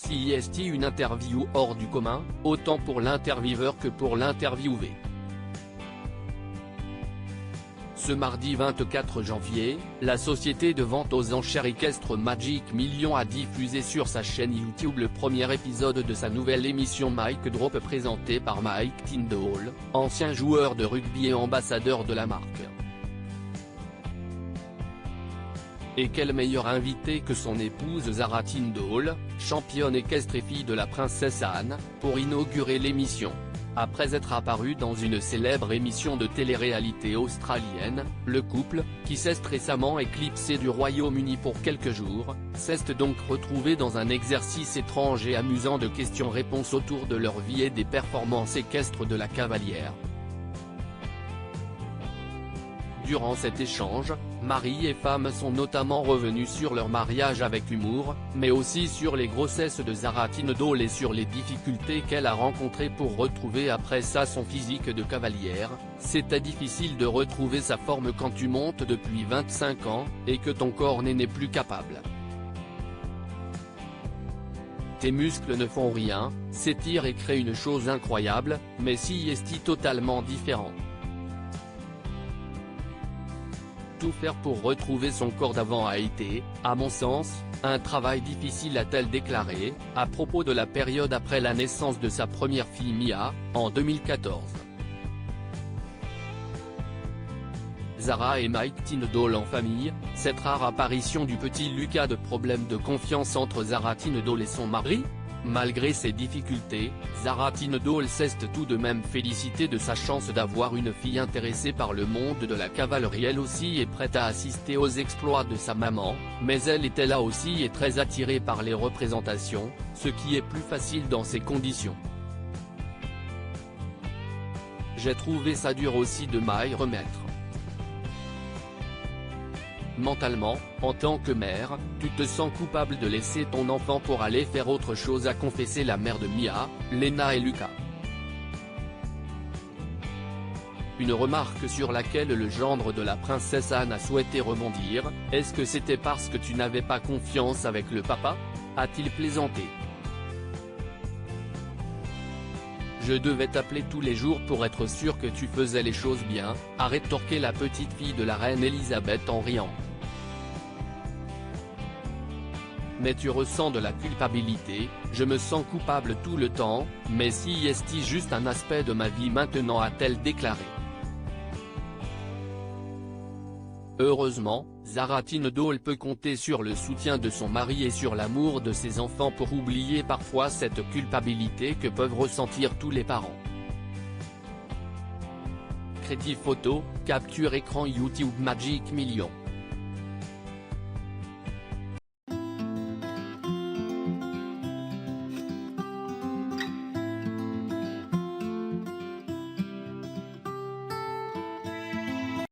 Si est une interview hors du commun, autant pour l'intervieweur que pour l'interviewé. Ce mardi 24 janvier, la société de vente aux enchères équestres Magic Millions a diffusé sur sa chaîne YouTube le premier épisode de sa nouvelle émission Mic Drop présentée par Mike Tindall, ancien joueur de rugby et ambassadeur de la marque. Et quel meilleur invité que son épouse Zara Tindall, championne équestre et fille de la princesse Anne, pour inaugurer l'émission. Après être apparu dans une célèbre émission de télé-réalité australienne, le couple, qui s'est récemment éclipsé du Royaume-Uni pour quelques jours, s'est donc retrouvé dans un exercice étrange et amusant de questions-réponses autour de leur vie et des performances équestres de la cavalière. Durant cet échange, mari et femme sont notamment revenus sur leur mariage avec humour, mais aussi sur les grossesses de Zara Tindall et sur les difficultés qu'elle a rencontrées pour retrouver après ça son physique de cavalière. C'était difficile de retrouver sa forme quand tu montes depuis 25 ans, et que ton corps n'est plus capable. Tes muscles ne font rien, s'étirent et créent une chose incroyable, mais si est totalement différent. Tout faire pour retrouver son corps d'avant a été, à mon sens, un travail difficile, a-t-elle déclaré, à propos de la période après la naissance de sa première fille Mia, en 2014. Zara et Mike Tindall en famille, cette rare apparition du petit Lucas, de problèmes de confiance entre Zara Tindall et son mari. Malgré ses difficultés, Zara Tindall s'est tout de même félicitée de sa chance d'avoir une fille intéressée par le monde de la cavalerie. Elle aussi est prête à assister aux exploits de sa maman, mais elle était là aussi et très attirée par les représentations, ce qui est plus facile dans ces conditions. J'ai trouvé ça dur aussi de m'y remettre. Mentalement, en tant que mère, tu te sens coupable de laisser ton enfant pour aller faire autre chose, a confessé la mère de Mia, Lena et Lucas. Une remarque sur laquelle le gendre de la princesse Anne a souhaité rebondir: est-ce que c'était parce que tu n'avais pas confiance avec le papa? A-t-il plaisanté. Je devais t'appeler tous les jours pour être sûr que tu faisais les choses bien, a rétorqué la petite fille de la reine Elisabeth en riant. Mais tu ressens de la culpabilité? Je me sens coupable tout le temps, mais si est juste un aspect de ma vie maintenant, a-t-elle déclaré. Heureusement, Zara Tindall peut compter sur le soutien de son mari et sur l'amour de ses enfants pour oublier parfois cette culpabilité que peuvent ressentir tous les parents. Crédit photo, capture écran YouTube Magic Millions.